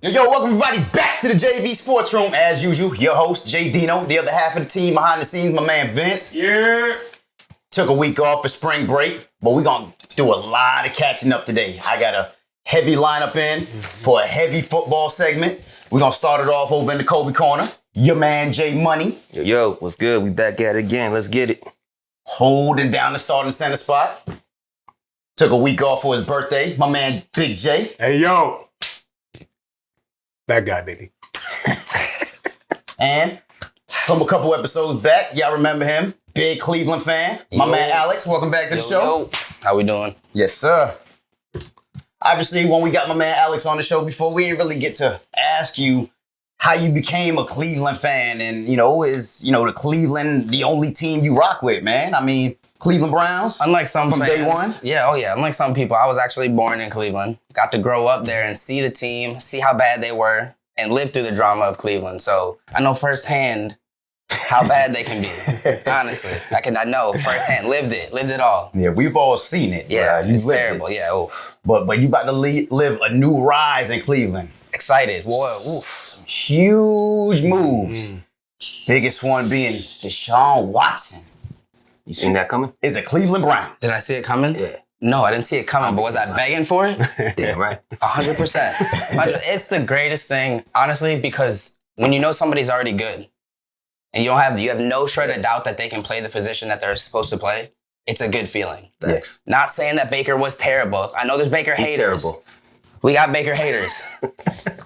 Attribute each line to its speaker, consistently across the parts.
Speaker 1: Yo, welcome everybody back to the JV Sports Room. As usual, your host, JDino, the other half of the team behind the scenes, my man Vince.
Speaker 2: Yeah.
Speaker 1: Took a week off for spring break, but we're going to do a lot of catching up today. I got a heavy lineup in for a heavy football segment. We're going to start it off over in the Kobe corner. Your man, J Money.
Speaker 3: Yo, what's good? We back at it again. Let's get it.
Speaker 1: Holding down the starting center spot. Took a week off for his birthday. My man, Big J.
Speaker 2: Hey, yo. That guy, baby.
Speaker 1: And from a couple episodes back, y'all remember him. Big Cleveland fan. My man Alex, welcome back to the show.
Speaker 3: Yo. How we doing?
Speaker 1: Yes, sir. Obviously, when we got my man Alex on the show before, we didn't really get to ask you how you became a Cleveland fan. And, is, the Cleveland the only team you rock with, man? I mean, Cleveland Browns?
Speaker 4: Unlike some
Speaker 1: from
Speaker 4: fans,
Speaker 1: day one?
Speaker 4: Yeah, unlike some people, I was actually born in Cleveland. Got to grow up there and see the team, see how bad they were, and live through the drama of Cleveland. So I know firsthand how bad they can be. Honestly, I know firsthand. Lived it all.
Speaker 1: Yeah, we've all seen it.
Speaker 4: Yeah,
Speaker 1: you
Speaker 4: it's
Speaker 1: lived
Speaker 4: terrible.
Speaker 1: it.
Speaker 4: Yeah, oof.
Speaker 1: But you about to live a new rise in Cleveland.
Speaker 4: Excited. Whoa, oof.
Speaker 1: Huge moves. Biggest one being Deshaun Watson.
Speaker 3: You seen that coming?
Speaker 1: Is a Cleveland Brown.
Speaker 4: Did I see it coming?
Speaker 3: Yeah.
Speaker 4: No, I didn't see it coming, but was I begging for it?
Speaker 3: Damn right.
Speaker 4: 100%. It's the greatest thing, honestly, because when you know somebody's already good and you have no shred of doubt that they can play the position that they're supposed to play, it's a good feeling.
Speaker 1: Yes.
Speaker 4: Not saying that Baker was terrible. I know there's Baker haters.
Speaker 3: He's terrible.
Speaker 4: We got Baker haters.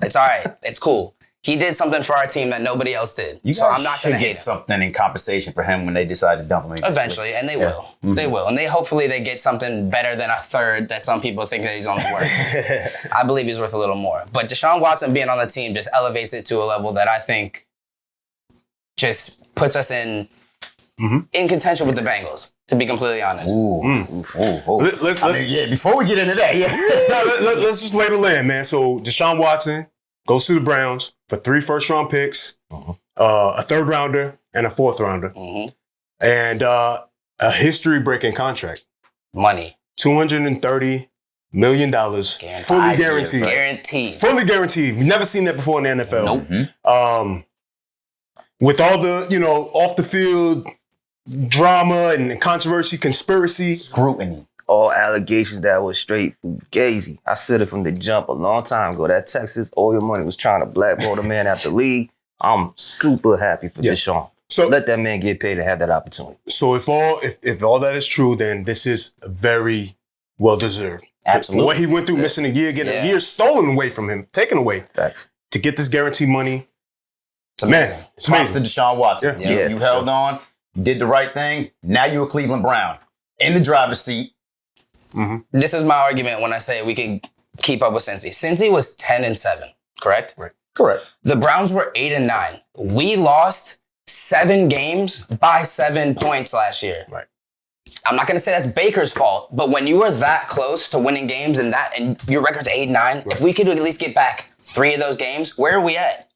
Speaker 4: It's all right. It's cool. He did something for our team that nobody else did.
Speaker 1: So I'm not going to get something in compensation for him when they decide to dump him.
Speaker 4: Eventually, and they will. Mm-hmm. They will. And hopefully they get something better than a third that some people think that he's only worth. I believe he's worth a little more. But Deshaun Watson being on the team just elevates it to a level that I think just puts us in contention with the Bengals, to be completely honest.
Speaker 1: Before we get into that,
Speaker 2: let's just lay the land, man. So Deshaun Watson goes to the Browns for 3 first-round picks, a third-rounder, and a fourth-rounder. And a history-breaking contract.
Speaker 4: Money.
Speaker 2: $230 million. Fully guaranteed.
Speaker 4: Guaranteed.
Speaker 2: Fully guaranteed. We've never seen that before in the NFL.
Speaker 4: Nope.
Speaker 2: With all the, off-the-field drama and controversy, conspiracy.
Speaker 1: Scrutiny.
Speaker 3: All allegations that was straight fugazi. I said it from the jump a long time ago. That Texas oil money was trying to blackball the man out the league. I'm super happy for Deshaun. So let that man get paid and have that opportunity.
Speaker 2: So if all that is true, then this is very well deserved.
Speaker 1: Absolutely.
Speaker 2: What he went through, missing a year, getting a year stolen away from him, taken away.
Speaker 3: Facts.
Speaker 2: To get this guaranteed money.
Speaker 4: It's amazing.
Speaker 2: Man, it's amazing.
Speaker 1: Props to Deshaun Watson.
Speaker 2: Yeah.
Speaker 1: You held on, you did the right thing. Now you're a Cleveland Brown. In the driver's seat.
Speaker 4: This is my argument when I say we can keep up with Cincy. Cincy was 10-7, correct?
Speaker 2: Right.
Speaker 1: Correct.
Speaker 4: The Browns were 8-9. We lost 7 games by 7 points last year.
Speaker 2: Right.
Speaker 4: I'm not going to say that's Baker's fault, but when you were that close to winning games and your record's 8-9, if we could at least get back 3 of those games, where are we at?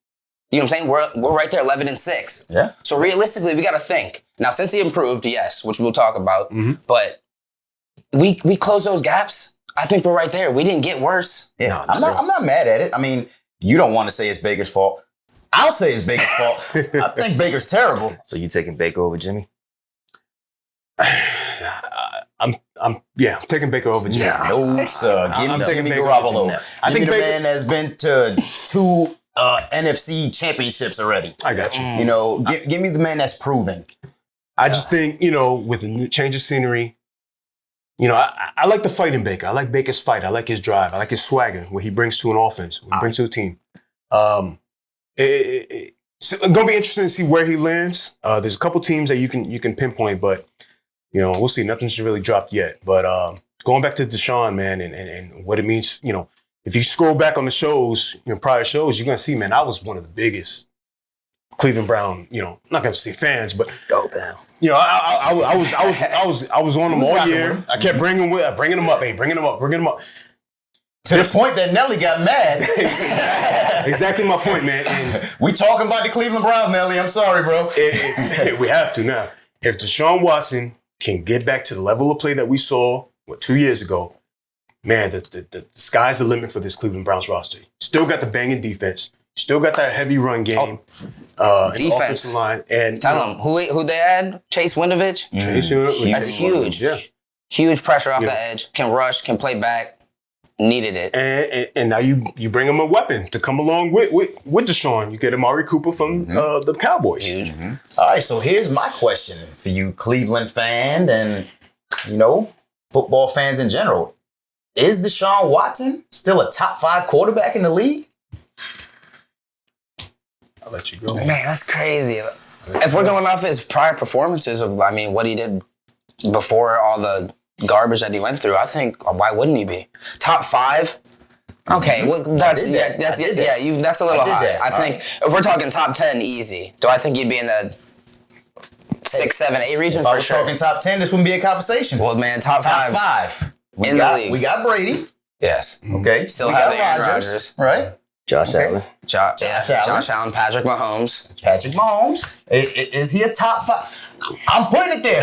Speaker 4: You know what I'm saying? We're right there, 11-6.
Speaker 1: Yeah.
Speaker 4: So realistically, we got to think. Now, since he improved, yes, which we'll talk about, but we closed those gaps. I think we're right there. We didn't get worse.
Speaker 1: Yeah. I'm not mad at it. I mean, you don't want to say it's Baker's fault. I'll say it's Baker's fault. I think Baker's terrible.
Speaker 3: So you taking Baker over Jimmy?
Speaker 2: I'm taking Baker over Jimmy.
Speaker 1: No, sir. Give me Jimmy Garoppolo.
Speaker 2: I think
Speaker 1: the man has been to 2 NFC championships already.
Speaker 2: I got you.
Speaker 1: Give me the man that's proven.
Speaker 2: I just think, with a new change of scenery, I like the fight in Baker. I like Baker's fight. I like his drive. I like his swagger, what he brings to an offense, what he brings to a team. It's going to be interesting to see where he lands. There's a couple teams that you can pinpoint, but, we'll see. Nothing's really dropped yet. But going back to Deshaun, man, and what it means, if you scroll back on the shows, prior shows, you're going to see, man, I was one of the biggest Cleveland Brown, I'm not going to say fans, but
Speaker 3: Go down.
Speaker 2: I was on them all year. I kept bringing them up. Hey, bringing them up.
Speaker 1: To the point that Nelly got mad.
Speaker 2: Exactly my point, man. And
Speaker 1: we talking about the Cleveland Browns, Nelly. I'm sorry, bro.
Speaker 2: We have to now. If Deshaun Watson can get back to the level of play that we saw 2 years ago, man, the sky's the limit for this Cleveland Browns roster. Still got the banging defense. Still got that heavy run game.
Speaker 4: Defense.
Speaker 2: Offensive line. And
Speaker 4: tell them who they had. Chase Winovich. That's huge.
Speaker 2: Yeah.
Speaker 4: Huge pressure off the edge. Can rush. Can play back. Needed it.
Speaker 2: And now you bring him a weapon to come along with Deshaun. You get Amari Cooper from the Cowboys.
Speaker 4: Huge.
Speaker 1: All right, so here's my question for you, Cleveland fan, and football fans in general. Is Deshaun Watson still a top 5 quarterback in the league?
Speaker 2: I'll let you go.
Speaker 4: Man, that's crazy. If we're going off his prior performances of, what he did before all the garbage that he went through, I think, why wouldn't he be? Top 5? Okay, well, that's a little high. I think if we're talking top 10, easy. Do I think he'd be in the 6, 7, 8 region
Speaker 1: if I
Speaker 4: for
Speaker 1: was
Speaker 4: sure?
Speaker 1: talking top 10, this wouldn't be a conversation.
Speaker 4: Well, man, top
Speaker 1: 5.
Speaker 4: The league.
Speaker 1: We got Brady.
Speaker 4: Yes.
Speaker 1: Okay.
Speaker 4: Still
Speaker 1: we
Speaker 4: have
Speaker 1: got
Speaker 4: Aaron Rodgers.
Speaker 1: Right?
Speaker 3: Josh Allen.
Speaker 4: Josh Allen, Patrick Mahomes.
Speaker 1: Patrick Mahomes. Is he a top 5? I'm putting it there.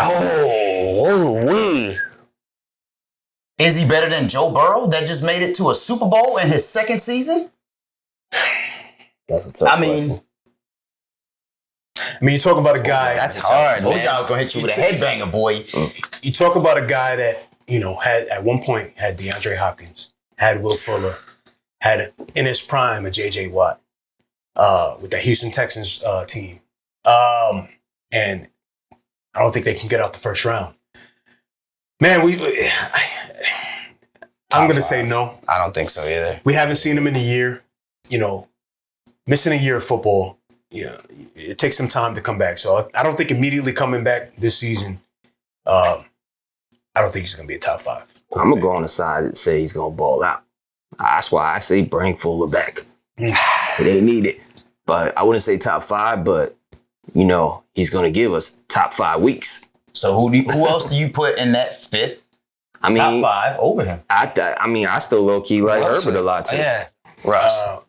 Speaker 1: Is he better than Joe Burrow that just made it to a Super Bowl in his 2nd season?
Speaker 3: That's a tough question.
Speaker 2: You talk about a guy.
Speaker 4: That's hard,
Speaker 1: I told
Speaker 4: man.
Speaker 1: you I was going to hit you with a headbanger, boy.
Speaker 2: You talk about a guy that, had at one point had DeAndre Hopkins, had Will Fuller, had in his prime a J.J. Watt with the Houston Texans team. And I don't think they can get out the first round. Man, I'm going to say no.
Speaker 4: I don't think so either.
Speaker 2: We haven't seen him in a year. Missing a year of football, it takes some time to come back. So I don't think immediately coming back this season, I don't think he's going to be a top 5.
Speaker 3: I'm going to go on the side and say he's going to ball out. That's why I say bring Fuller back. It ain't needed. But I wouldn't say top 5, but, he's going to give us top 5 weeks.
Speaker 1: So who else do you put in that 5th? Top 5 over him?
Speaker 3: I still low-key like Herbert a lot, too.
Speaker 4: Yeah. Russ.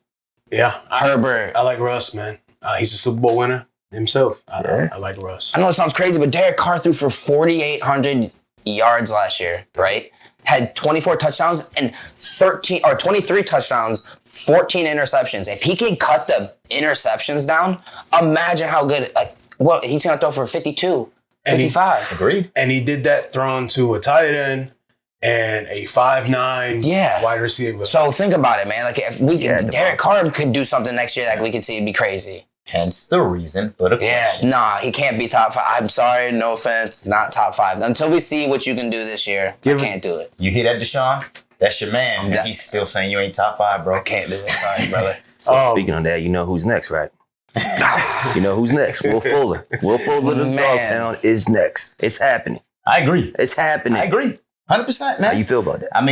Speaker 2: Herbert. I like Russ, man. He's a Super Bowl winner himself. I like Russ.
Speaker 4: I know it sounds crazy, but Derek Carr threw for 4,800 yards last year, right? Had 24 touchdowns and 23 touchdowns, 14 interceptions. If he can cut the interceptions down, imagine how good. He's gonna throw for 52, 55.
Speaker 1: Agreed.
Speaker 2: And he did that throwing to a tight end and a 5'9" wide receiver.
Speaker 4: So think about it, man. If we could, Derek Carr could do something next year that we could see it'd be crazy.
Speaker 1: Hence the reason for the question.
Speaker 4: Nah, he can't be top 5. I'm sorry, no offense, not top 5. Until we see what you can do this year, I can't do it.
Speaker 1: You hear that, Deshaun? That's your man. And he's still saying you ain't top 5, bro.
Speaker 4: I can't do it. Sorry, brother.
Speaker 3: So speaking of that, you know who's next, right? You know who's next? Will Fuller. Will Fuller, the dog pound, is next. It's happening.
Speaker 1: I agree.
Speaker 3: It's happening.
Speaker 1: I agree. 100%, man.
Speaker 3: How you feel about that?
Speaker 1: I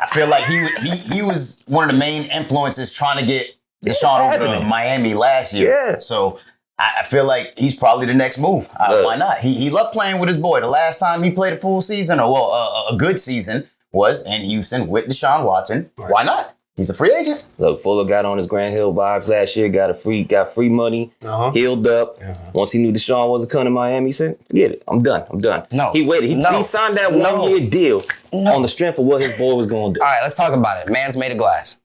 Speaker 1: feel like he was one of the main influences trying to get Deshaun over to Miami last year.
Speaker 3: Yeah.
Speaker 1: So I feel like he's probably the next move. Why not? He loved playing with his boy. The last time he played a full season, a good season, was in Houston with Deshaun Watson. Right. Why not? He's a free agent.
Speaker 3: Look, Fuller got on his Grand Hill vibes last year, got free money, healed up. Once he knew Deshaun wasn't coming to Miami, he said, forget it, I'm done.
Speaker 4: No.
Speaker 3: He waited. He signed that 1-year deal on the strength of what his boy was going to do.
Speaker 4: All right, let's talk about it. Man's made of glass.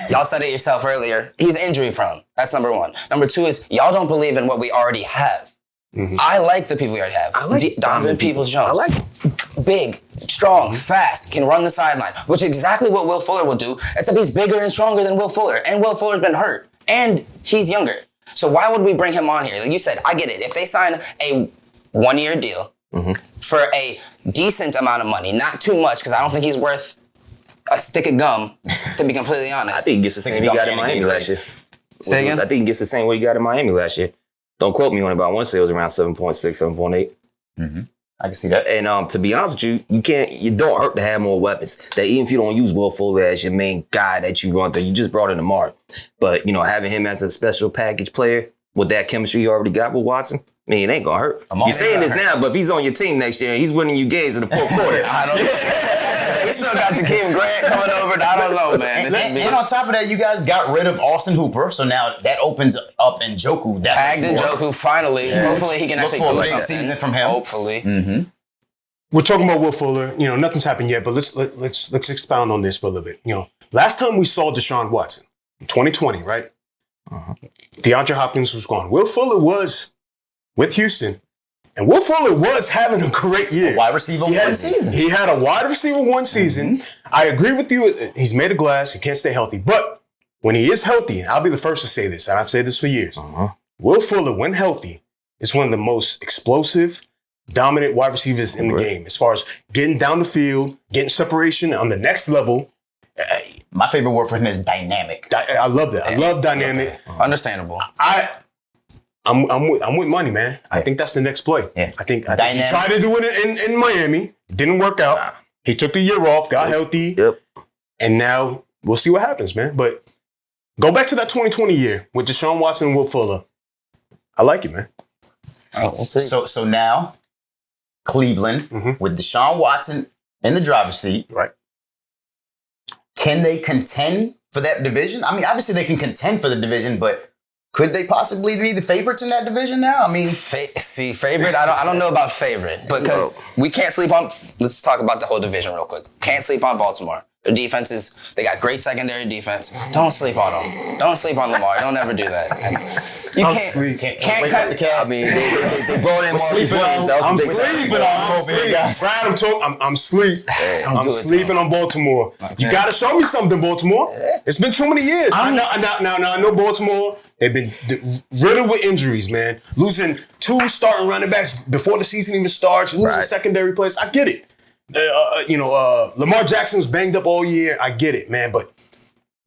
Speaker 4: Y'all said it yourself earlier. He's injury prone. That's number 1. Number 2 is y'all don't believe in what we already have. I like the people we already have.
Speaker 3: I like
Speaker 4: Donovan Peoples-Jones.
Speaker 3: I like him.
Speaker 4: Big, strong, fast, can run the sideline, which is exactly what Will Fuller will do, except he's bigger and stronger than Will Fuller. And Will Fuller's been hurt. And he's younger. So why would we bring him on here? Like you said, I get it. If they sign a 1-year deal for a decent amount of money, not too much, because I don't think he's worth a stick of gum, to be completely honest.
Speaker 3: I think he gets the same he got in Miami last year.
Speaker 4: Say again?
Speaker 3: I think he gets the same what he got in Miami last year. Don't quote me on it, but I want to say it was around 7.6, 7.8.
Speaker 1: I can see that.
Speaker 3: And to be honest with you, you don't hurt to have more weapons. That even if you don't use Will Fuller as your main guy that you run through, you just brought in Amari. But, having him as a special package player with that chemistry you already got with Watson, it ain't gonna hurt. You're saying this now, but if he's on your team next year and he's winning you games in the fourth quarter.
Speaker 4: I don't know. We still got Jakeem Grant coming over. I don't know, man.
Speaker 1: And on top of that, you guys got rid of Austin Hooper, so now that opens up Njoku.
Speaker 4: Tagged Njoku finally. Yeah. Hopefully he can actually do something.
Speaker 1: Season from him.
Speaker 4: Hopefully.
Speaker 2: We're talking about Will Fuller. Nothing's happened yet, but let's expound on this for a little bit. Last time we saw Deshaun Watson, 2020, right? DeAndre Hopkins was gone. Will Fuller was with Houston, and Will Fuller was having a great year.
Speaker 1: Wide receiver one season.
Speaker 2: He had a wide receiver one season. I agree with you. He's made of glass. He can't stay healthy. But when he is healthy, I'll be the first to say this, and I've said this for years. Will Fuller, when healthy, is one of the most explosive, dominant wide receivers in the game as far as getting down the field, getting separation on the next level.
Speaker 1: My favorite word for him is dynamic.
Speaker 2: I love that. I love dynamic.
Speaker 4: Okay. Understandable.
Speaker 2: I'm with money, man. I think that's the next play.
Speaker 1: Yeah.
Speaker 2: I think he tried to do it in Miami. Didn't work out. He took the year off, got healthy. And now we'll see what happens, man. But go back to that 2020 year with Deshaun Watson and Will Fuller. I like it, man.
Speaker 4: We'll see.
Speaker 1: So now Cleveland with Deshaun Watson in the driver's seat.
Speaker 2: Right.
Speaker 1: Can they contend for that division? I mean, obviously they can contend for the division, but could they possibly be the favorites in that division now? I mean,
Speaker 4: favorite. I don't know about favorite because we can't sleep on. Let's talk about the whole division real quick. Can't sleep on Baltimore. Their defenses, they got great secondary defense. Don't sleep on them. Don't sleep on Lamar. Don't ever do that. You can't cut the cast.
Speaker 3: I mean, they brought in Marcus Williams.
Speaker 2: I'm sleeping on Baltimore. You got to show me something, Baltimore. It's been too many years. I know Baltimore. They've been riddled with injuries, man. Losing 2 starting running backs before the season even starts. Losing secondary players. I get it. Lamar Jackson was banged up all year. I get it, man. But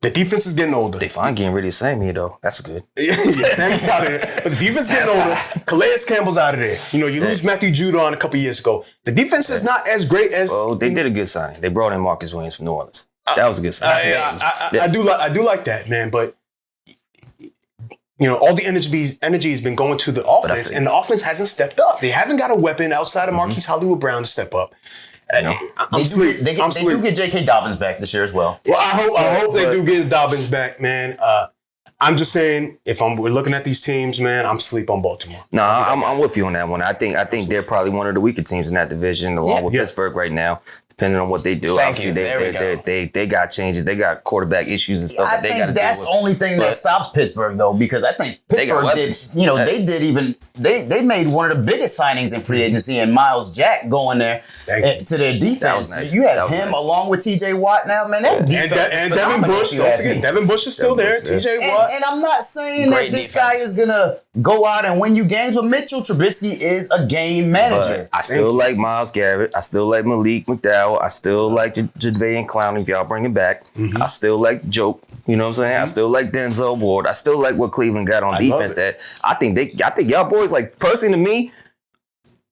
Speaker 2: the defense is getting older.
Speaker 3: They finally getting rid of Sammy, though. That's good.
Speaker 2: Sammy's out of there. But the defense is getting older. Calais Campbell's out of there. You lose Matthew Judon a couple years ago. The defense is not as great as...
Speaker 3: Well, they did a good signing. They brought in Marcus Williams from New Orleans. That was a good signing.
Speaker 2: I do like that, man. But all the energy has been going to the offense, and the offense hasn't stepped up. They haven't got a weapon outside of Marquise Hollywood Brown to step up.
Speaker 1: They do get J.K. Dobbins back this year as well.
Speaker 2: Well, I hope they do get Dobbins back, man. I'm just saying, we're looking at these teams, man, I'm sleep on Baltimore.
Speaker 3: No, I'm with you on that one. I think they're probably one of the weaker teams in that division, along with Pittsburgh right now. Depending on what they do, they got changes. They got quarterback issues and stuff that they got to deal with.
Speaker 1: That's the only thing that stops Pittsburgh, though, because I think Pittsburgh they made one of the biggest signings in free agency, and Miles Jack going there to their defense.
Speaker 3: Nice.
Speaker 1: You have him along with T.J. Watt now, man. That defense
Speaker 2: and Devin Bush. Devin Bush is still there. T.J. Watt.
Speaker 1: And I'm not saying that this guy is gonna go out and win you games, but Mitchell Trubisky is a game manager.
Speaker 3: But I still like Myles Garrett. I still like Malik McDowell. I still like Jadeveon Clowney if y'all bring him back. I still like Joke. You know what I'm saying? I still like Denzel Ward. I still like what Cleveland got on defense. That I think y'all boys, like, personally to me,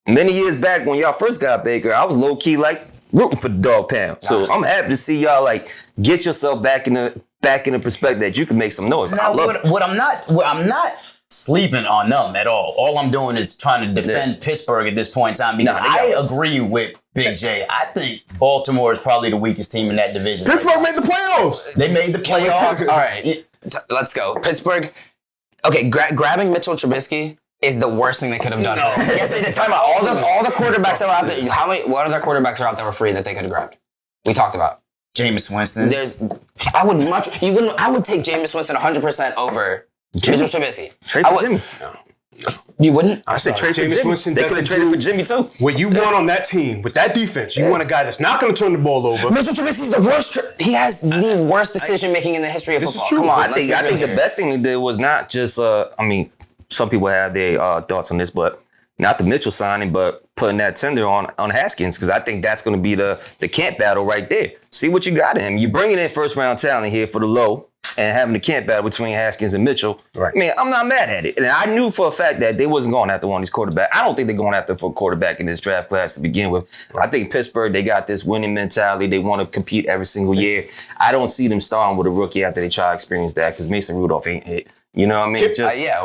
Speaker 3: many years back when y'all first got Baker, I was low key like rooting for the dog pound. So I'm happy to see y'all like get yourself back in the perspective that you can make some noise.
Speaker 1: Now, what I'm not sleeping on them at all. All I'm doing is trying to defend Pittsburgh at this point in time because I agree with Big J. I think Baltimore is probably the weakest team in that division.
Speaker 2: Pittsburgh made the playoffs.
Speaker 1: They made the playoffs.
Speaker 4: All right, let's go. Pittsburgh. Okay, grabbing Mitchell Trubisky is the worst thing they could have done. Yes, they did. Time out. All the quarterbacks that were out there. What other quarterbacks are out there for free that they could have grabbed? We talked about
Speaker 1: Jameis Winston.
Speaker 4: I would take Jameis Winston 100% over Mitchell Trubisky.
Speaker 3: Trade for Jimmy.
Speaker 4: You wouldn't?
Speaker 3: I said trade for
Speaker 2: Jameis
Speaker 3: Jimmy.
Speaker 2: Winston
Speaker 3: They could have traded for Jimmy too.
Speaker 2: What you want on that team with that defense, you want a guy that's not going to turn the ball over.
Speaker 4: Mitchell Trubisky's the worst. He has the worst decision making in the history of football. Come on,
Speaker 3: I think the best thing they did was not just. Some people have their thoughts on this, but not the Mitchell signing, but putting that tender on Haskins, because I think that's going to be the camp battle right there. See what you got in him. You're bringing in first round talent here for the low. And having the camp battle between Haskins and Mitchell, I mean, I'm not mad at it. And I knew for a fact that they wasn't going after one of these quarterbacks. I don't think they're going after for a quarterback in this draft class to begin with. I think Pittsburgh, they got this winning mentality. They want to compete every single year. I don't see them starting with a rookie after they try to experience that because Mason Rudolph ain't it. You know what I mean?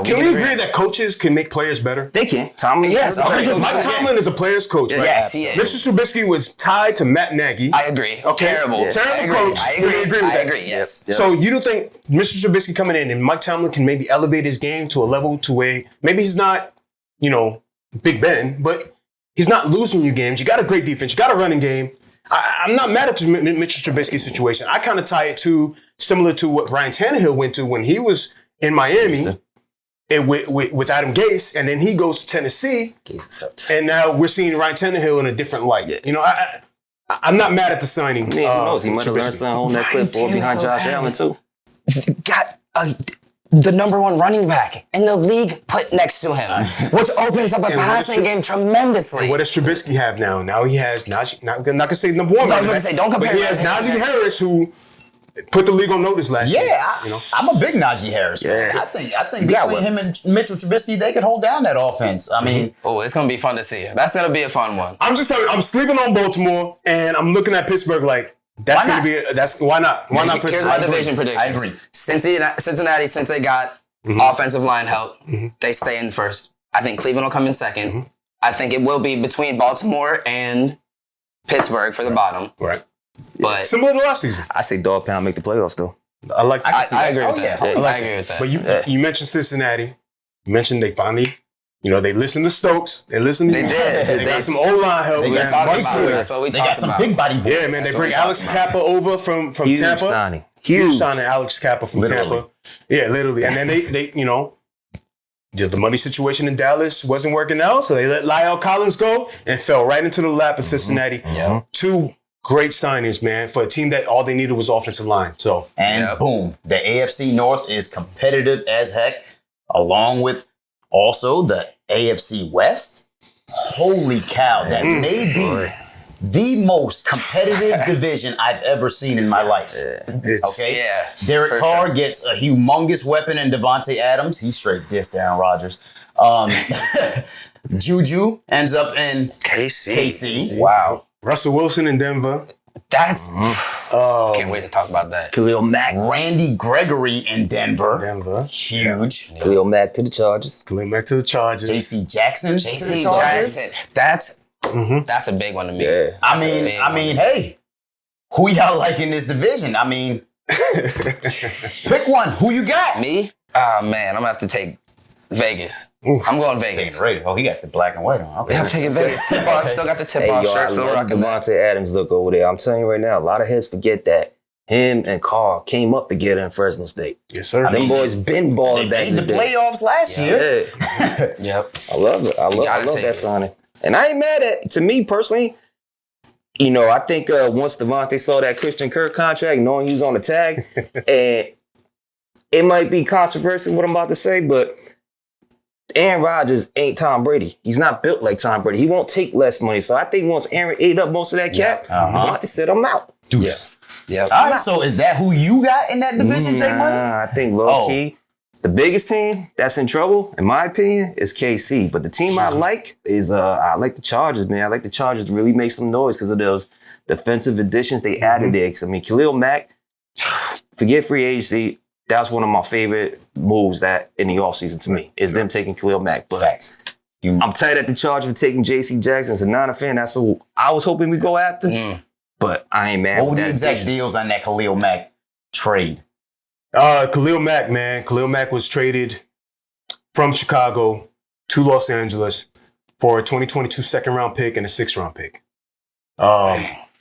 Speaker 2: Can we agree that coaches can make players better?
Speaker 3: They can. Tomlin,
Speaker 2: yes. Mike Tomlin is a player's coach, right?
Speaker 4: Yes, he is.
Speaker 2: Mitchell Trubisky was tied to Matt Nagy.
Speaker 4: I agree.
Speaker 2: Okay.
Speaker 4: Terrible coach.
Speaker 2: I agree.
Speaker 4: Yes.
Speaker 2: So you don't think Mr. Trubisky coming in and Mike Tomlin can maybe elevate his game to a level to where maybe he's not, Big Ben, but he's not losing you games. You got a great defense. You got a running game. I'm not mad at Mitchell Trubisky's situation. I kind of tie it to similar to what Ryan Tannehill went to when he was in Miami and with Adam Gase, and then he goes to Tennessee, and now we're seeing Ryan Tannehill in a different light. You know, I'm not mad at the signing.
Speaker 3: Who knows? He might have learned something on that clipboard behind Josh Allen too.
Speaker 4: Got the number 1 running back in the league put next to him, which opens up a passing game tremendously.
Speaker 2: And what does Trubisky have now? Now he has Najee, not gonna say number 1.
Speaker 4: I was gonna say, don't compare.
Speaker 2: But he has Najee Harris, who put the league on notice last year.
Speaker 1: Yeah, I'm a big Najee Harris fan. I think between him and Mitchell Trubisky, they could hold down that offense. I mean,
Speaker 4: it's gonna be fun to see. That's gonna be a fun one.
Speaker 2: I'm just telling you, I'm sleeping on Baltimore, and I'm looking at Pittsburgh like, that's going to be why not? Why not?
Speaker 4: Here's my division prediction.
Speaker 1: I agree.
Speaker 4: Cincinnati, since they got offensive line help, they stay in first. I think Cleveland will come in second. I think it will be between Baltimore and Pittsburgh for the bottom.
Speaker 2: Right.
Speaker 4: But
Speaker 2: similar to last season.
Speaker 3: I say Dog Pound make the playoffs though.
Speaker 2: I
Speaker 4: agree with that. I agree with that.
Speaker 2: But you mentioned Cincinnati. You mentioned they finally. You know, they listen to Stokes. They listen to They got some O-line help.
Speaker 1: They got some big body boys.
Speaker 2: Yeah, man. They bring Alex Kappa over from
Speaker 3: Huge
Speaker 2: Tampa.
Speaker 3: Signing.
Speaker 2: Huge signing Alex Kappa from Tampa. Yeah, literally. And then they you know, the money situation in Dallas wasn't working out, so they let Lyle Collins go and fell right into the lap of Cincinnati. Two great signings, man, for a team that all they needed was offensive line. So
Speaker 1: boom, the AFC North is competitive as heck, along with also the AFC West. Holy cow, that may be the most competitive division I've ever seen in my life. Okay?
Speaker 4: Yeah.
Speaker 1: Derek Carr gets a humongous weapon in Devontae Adams. He straight dissed Aaron Rodgers. Juju ends up in KC.
Speaker 4: Wow.
Speaker 2: Russell Wilson in Denver.
Speaker 4: That's can't wait to talk about that.
Speaker 3: Khalil Mack.
Speaker 1: Randy Gregory in Denver. Huge.
Speaker 3: Khalil Mack to the Chargers.
Speaker 2: Khalil Mack to the Chargers.
Speaker 1: JC Jackson.
Speaker 4: JC Jackson. That's a big one to me.
Speaker 3: Yeah.
Speaker 1: I mean, hey, who y'all like in this division? I mean, pick one. Who you got?
Speaker 4: Me? Oh man, I'm gonna have to take Vegas. I'm going Vegas.
Speaker 1: Oh, he got the black and white on. Okay.
Speaker 4: Yeah, I'm taking Vegas. Tip-off. Still got the tip-off shirt. Still rocking
Speaker 3: Devontae Adams look over there. I'm telling you right now, a lot of heads forget that him and Carr came up together in Fresno State.
Speaker 2: Yes, sir.
Speaker 3: Them boys been balling back in
Speaker 1: the playoffs last year.
Speaker 4: Yep.
Speaker 3: I love it. I love that signing. And I ain't mad at, to me personally, you know, I think once Devontae saw that Christian Kirk contract, knowing he was on the tag, and it might be controversial what I'm about to say, but Aaron Rodgers ain't Tom Brady. He's not built like Tom Brady. He won't take less money. So I think once Aaron ate up most of that cap, Devontae said, I'm out.
Speaker 1: Yeah. All right, so is that who you got in that division, Jay Money?
Speaker 3: I think low-key, the biggest team that's in trouble, in my opinion, is KC. But the team I like is, I like the Chargers, man. I like the Chargers to really make some noise because of those defensive additions they added there. Because, I mean, Khalil Mack, forget free agency, that's one of my favorite moves that in the offseason to me, is them taking Khalil Mack. But
Speaker 1: Facts.
Speaker 3: I'm tight at the Chargers for taking J.C. Jackson. As a Niner fan, that's who I was hoping we go after. But I ain't mad.
Speaker 1: What were the exact deals on that Khalil Mack trade?
Speaker 2: Khalil Mack, man. Khalil Mack was traded from Chicago to Los Angeles for a 2022 second-round pick and a sixth-round pick.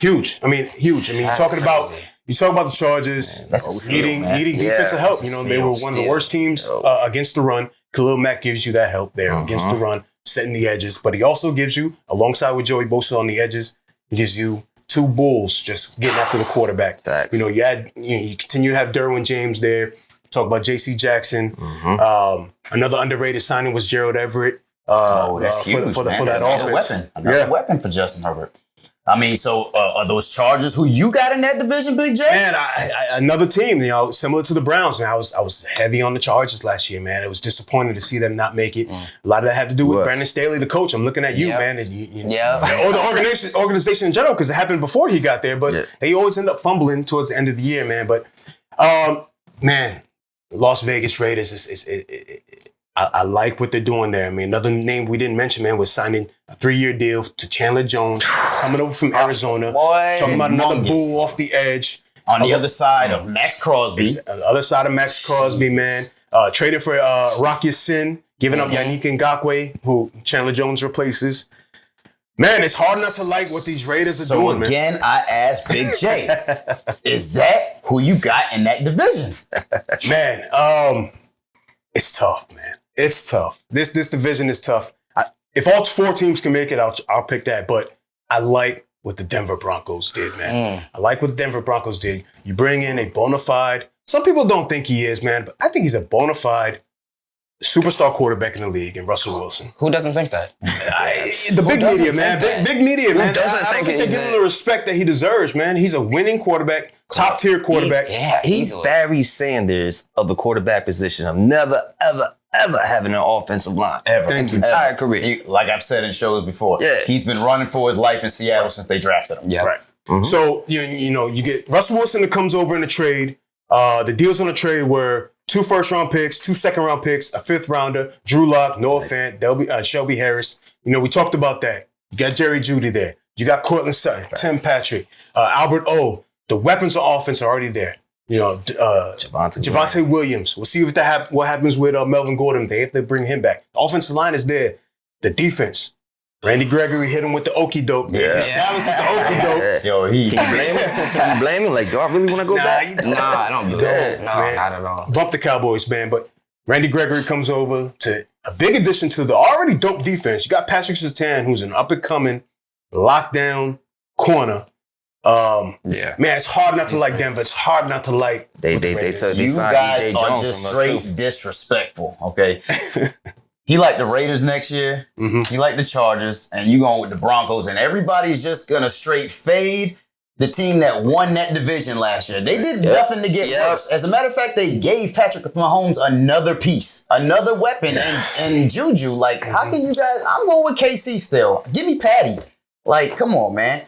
Speaker 2: Huge. I mean, huge. I mean, you talk about the Chargers needing defensive help. You know, they were one of the worst teams against the run. Khalil Mack gives you that help there against the run, setting the edges. But he also gives you, alongside with Joey Bosa on the edges, he gives you two bulls just getting after the quarterback.
Speaker 3: Facts.
Speaker 2: You know, you continue to have Derwin James there. Talk about J.C. Jackson. Another underrated signing was Gerald Everett.
Speaker 1: That's huge,
Speaker 2: for that offense.
Speaker 1: Another weapon for Justin Herbert. I mean, so are those Chargers who you got in that division, Big J?
Speaker 2: Man, another team, you know, similar to the Browns. Man, I was heavy on the Chargers last year, man. It was disappointing to see them not make it. A lot of that had to do with Brandon Staley, the coach. I'm looking at you, man. And or the organization in general, because it happened before he got there. But they always end up fumbling towards the end of the year, man. But, man, Las Vegas Raiders, I like what they're doing there. I mean, another name we didn't mention, man, was signing a 3-year deal to Chandler Jones, coming over from Arizona. Talking about another bull off the edge.
Speaker 1: On the other side of Max Crosby.
Speaker 2: On the other side of Max Crosby, man. Traded for Rocky Sin, giving up Yannick Ngakoue, who Chandler Jones replaces. Man, it's hard not to like what these Raiders are doing, man.
Speaker 1: So again, I asked Big J, is that who you got in that division?
Speaker 2: Man, it's tough, man. It's tough. This division is tough. If all 4 teams can make it, I'll pick that. But I like what the Denver Broncos did, man. I like what the Denver Broncos did. You bring in a bona fide, some people don't think he is, man, but I think he's a bona fide superstar quarterback in the league, and Russell Wilson.
Speaker 4: Who doesn't think that?
Speaker 2: The big media, man. Big media, man.
Speaker 4: doesn't
Speaker 2: I
Speaker 4: think
Speaker 2: don't think they give him the respect that he deserves, man. He's a winning quarterback, top tier quarterback.
Speaker 3: He's Barry Sanders of the quarterback position. Of never, ever having an offensive line.
Speaker 1: Ever.
Speaker 3: In his entire career.
Speaker 1: Like I've said in shows before, he's been running for his life in Seattle since they drafted him.
Speaker 4: Yeah.
Speaker 2: Right. So, you get Russell Wilson that comes over in the trade. The deals on the trade were 2 first-round picks, 2 second-round picks, a 5th rounder, Drew Lock, Noah Fant, Shelby Harris. We talked about that. You got Jerry Jeudy there. You got Cortland Sutton, Tim Patrick, Albert O. The weapons of offense are already there. Javonte Williams. We'll see what happens with Melvin Gordon. If they bring him back. The offensive line is there. The defense. Randy Gregory hit him with the okie doke. That was the okie doke.
Speaker 3: Yo, can you blame him? Like, do I really want to go back?
Speaker 4: I don't believe it. No,
Speaker 2: man.
Speaker 4: not at all.
Speaker 2: Bump the Cowboys, man. But Randy Gregory comes over to a big addition to the already dope defense. You got Patrick Surtain, who's an up-and-coming lockdown corner. Man, it's hard not to like Denver. It's hard not to like
Speaker 3: they
Speaker 1: you guys are just straight disrespectful, okay? He like the Raiders next year. He like the Chargers, and you going with the Broncos, and everybody's just gonna straight fade the team that won that division last year. They did nothing to get worse. As a matter of fact, they gave Patrick Mahomes another piece, another weapon, and Juju. Like, how can you guys? I'm going with KC still. Give me Patty. Like, come on, man.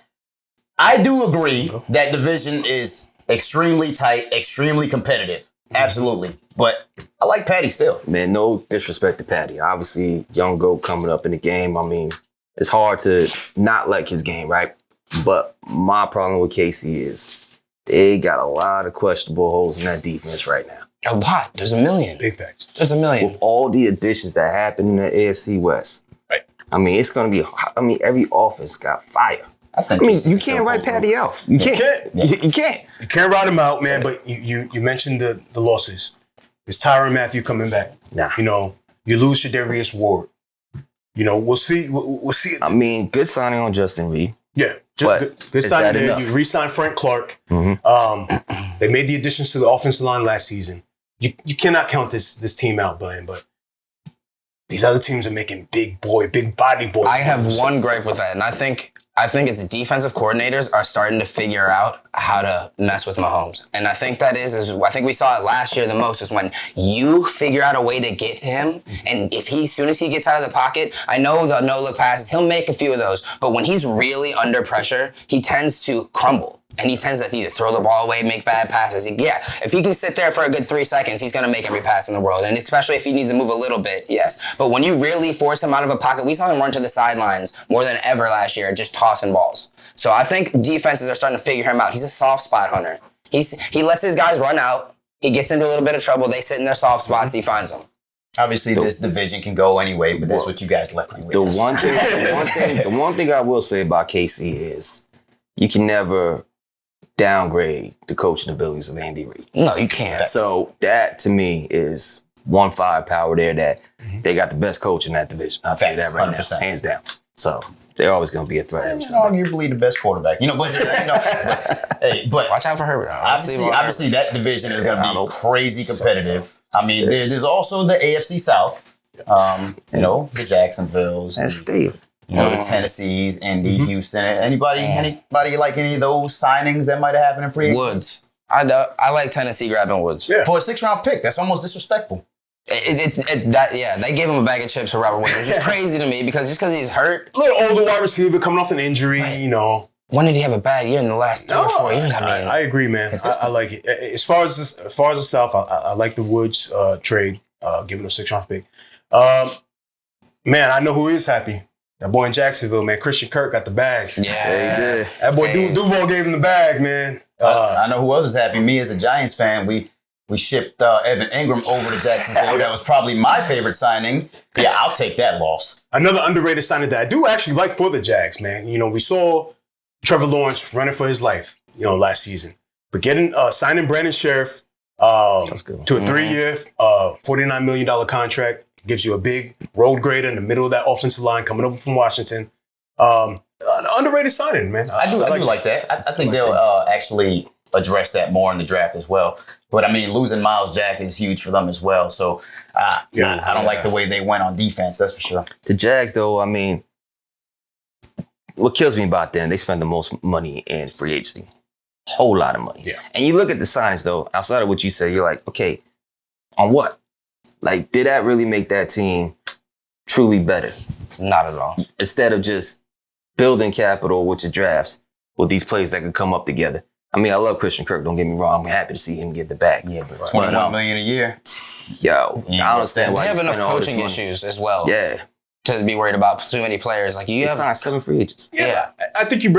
Speaker 1: I do agree that division is extremely tight, extremely competitive. Absolutely. But I like Patty still.
Speaker 3: Man, no disrespect to Patty. Obviously, young GOAT coming up in the game. I mean, it's hard to not like his game, right? But my problem with KC is they got a lot of questionable holes in that defense right now.
Speaker 4: A lot. There's a million.
Speaker 2: Big facts.
Speaker 4: There's a million.
Speaker 3: With all the additions that happened in the AFC West.
Speaker 2: Right.
Speaker 3: I mean, it's going to be, every offense got fire. I mean, you can't write Patty out. You can't. You can't.
Speaker 2: You can't write him out, man. But you mentioned the losses. Is Tyrann Mathieu coming back?
Speaker 3: Nah.
Speaker 2: You lose Shadarius Ward. We'll see. We'll see.
Speaker 3: I mean, good signing on Justin Reed.
Speaker 2: Yeah, good signing there. Enough? You re-signed Frank Clark. They made the additions to the offensive line last season. You cannot count this team out, Blaine, but these other teams are making big body boy.
Speaker 4: I have one gripe with that, and I think it's defensive coordinators are starting to figure out how to mess with Mahomes. And I think that I think we saw it last year the most is when you figure out a way to get to him. And as soon as he gets out of the pocket, I know the no-look passes, he'll make a few of those. But when he's really under pressure, he tends to crumble. And he tends to either throw the ball away, make bad passes. If he can sit there for a good 3 seconds, he's going to make every pass in the world. And especially if he needs to move a little bit, yes. But when you really force him out of a pocket, we saw him run to the sidelines more than ever last year, just tossing balls. So I think defenses are starting to figure him out. He's a soft spot hunter. He lets his guys run out. He gets into a little bit of trouble. They sit in their soft spots. He finds them.
Speaker 1: Obviously, this division can go anyway, but that's what you guys left me with.
Speaker 3: The one thing I will say about KC is you can never downgrade the coaching abilities of Andy Reid.
Speaker 4: No, you can't.
Speaker 3: So that to me is one firepower there that they got the best coach in that division. I'll tell you that right 100%. Now, hands down. So they're always going to be a threat.
Speaker 1: Arguably the best quarterback, but
Speaker 4: watch out for Herbert.
Speaker 1: Obviously, that division is going to be crazy competitive. I mean, there's also the AFC South. The Jacksonvilles,
Speaker 3: and Steve.
Speaker 1: The Tennessees, Indy, Houston. Anybody like any of those signings that might have happened in free agency?
Speaker 4: Woods. I like Tennessee grabbing Woods.
Speaker 1: Yeah. For a 6th-round pick. That's almost disrespectful.
Speaker 4: They gave him a bag of chips for Robert Woods. It's just crazy to me because he's hurt.
Speaker 2: A little older wide receiver coming off an injury,
Speaker 4: When did he have a bad year in the last 3 or 4 years?
Speaker 2: I agree, man. I like it. As far as the South, I like the Woods trade, giving him a 6th-round pick. Man, I know who is happy. That boy in Jacksonville, man, Christian Kirk got the bag.
Speaker 4: Yeah, he did.
Speaker 2: That boy Duval gave him the bag, man.
Speaker 1: I know who else is happy. Me as a Giants fan, we we shipped Evan Ingram over to Jacksonville. That was probably my favorite signing. Yeah, I'll take that loss.
Speaker 2: Another underrated signing that I do actually like for the Jags, man. You know, we saw Trevor Lawrence running for his life, last season. But signing Brandon Sheriff to a 3-year, $49 million contract gives you a big road grader in the middle of that offensive line coming over from Washington. An underrated signing, man.
Speaker 1: I do like that. I think they'll actually address that more in the draft as well. But I mean, losing Miles Jack is huge for them as well. So I don't like the way they went on defense. That's for sure.
Speaker 3: The Jags, though, I mean, what kills me about them, they spend the most money in free agency. Whole lot of money. Yeah. And you look at the signs, though, outside of what you said, you're like, okay, on what? Like, did that really make that team truly better?
Speaker 4: Not at all.
Speaker 3: Instead of just building capital with your drafts with these players that could come up together. I mean, I love Christian Kirk, don't get me wrong. I'm happy to see him get the bag.
Speaker 1: Yeah, but $21 million a year.
Speaker 3: Yo, I understand why
Speaker 4: they have enough coaching issues as well.
Speaker 3: Yeah.
Speaker 4: To be worried about too many players. Like you
Speaker 3: signed 7 free agents.
Speaker 2: Yeah. I think you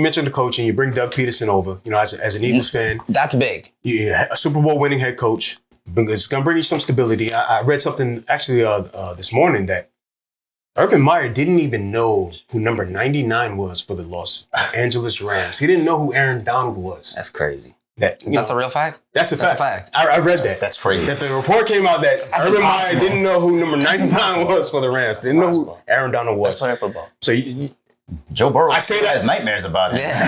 Speaker 2: mentioned the coaching, you bring Doug Peterson over, as an Eagles fan.
Speaker 4: That's big.
Speaker 2: Yeah, a Super Bowl winning head coach. It's going to bring you some stability. I read something actually this morning that Urban Meyer didn't even know who number 99 was for the Los Angeles Rams. He didn't know who Aaron Donald was.
Speaker 3: That's crazy.
Speaker 4: That's a real fact?
Speaker 2: That's a fact. I read that.
Speaker 1: That's crazy.
Speaker 2: That the report came out that Urban Meyer didn't know who number 99 was for the Rams. Didn't know who Aaron Donald was.
Speaker 4: That's player football.
Speaker 2: So
Speaker 1: Joe Burrow has nightmares about it.
Speaker 4: Yeah.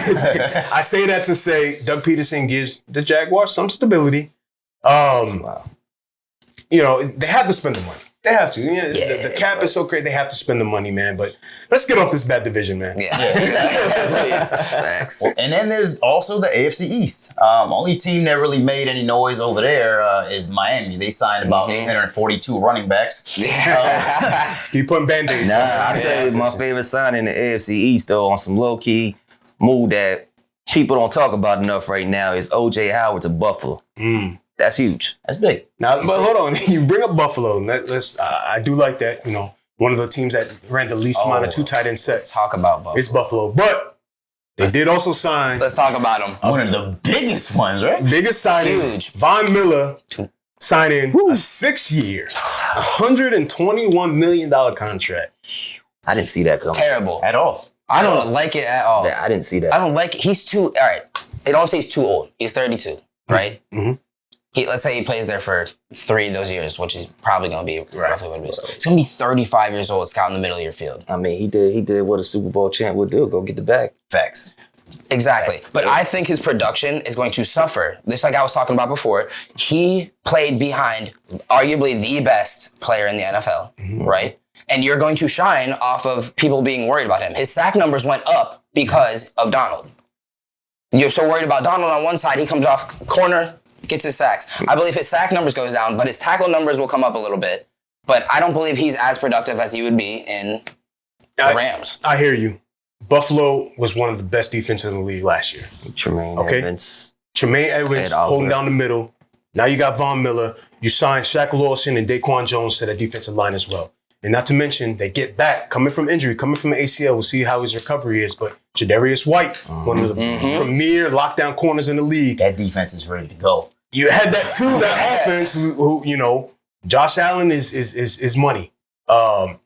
Speaker 2: I say that to say Doug Peterson gives the Jaguars some stability.
Speaker 3: Wow.
Speaker 2: They have to spend the money. They have to. The cap is so great. They have to spend the money, man. But let's get off this bad division, man.
Speaker 1: Thanks. And then there's also the AFC East. Only team that really made any noise over there is Miami. They signed about 842 running backs.
Speaker 2: Keep putting Band-Aids.
Speaker 3: I say my favorite sign in the AFC East, though, on some low-key move that people don't talk about enough right now is O.J. Howard to Buffalo. That's huge.
Speaker 1: That's big.
Speaker 2: Now, but hold on. You bring up Buffalo. I do like that. One of the teams that ran the least amount of 2 tight end sets.
Speaker 4: Let's talk about Buffalo.
Speaker 2: It's Buffalo. But they did also sign.
Speaker 4: Let's talk about them.
Speaker 1: One of the biggest ones, right?
Speaker 2: Biggest signing.
Speaker 4: Huge.
Speaker 2: Von Miller signing a 6-year, $121 million contract.
Speaker 3: I didn't see that coming.
Speaker 4: Terrible.
Speaker 1: At all.
Speaker 4: I don't like it at all.
Speaker 3: Yeah, I didn't see that.
Speaker 4: I don't like it. He's too, all right. They don't say he's too old. He's 32, right?
Speaker 2: Mm-hmm.
Speaker 4: Let's say he plays there for 3 of those years, which is probably going to be roughly what it is. He's going to be 35 years old, scouting the middle of your field.
Speaker 3: I mean, he did what a Super Bowl champ would do. Go get the bag.
Speaker 1: Facts.
Speaker 4: Exactly. But I think his production is going to suffer. Just like I was talking about before, he played behind arguably the best player in the NFL, right? And you're going to shine off of people being worried about him. His sack numbers went up because of Donald. You're so worried about Donald on one side, he comes off corner, gets his sacks. I believe his sack numbers go down, but his tackle numbers will come up a little bit. But I don't believe he's as productive as he would be in the Rams.
Speaker 2: I hear you. Buffalo was one of the best defenses in the league last year.
Speaker 3: Tremaine Edmonds
Speaker 2: holding down the middle. Now you got Von Miller. You signed Shaq Lawson and Daquan Jones to that defensive line as well. And not to mention, they get back, coming from injury, coming from ACL. We'll see how his recovery is. But Jadarius White, one of the premier lockdown corners in the league.
Speaker 1: That defense is ready to go.
Speaker 2: You had that too, that offense, who Josh Allen is money. Man,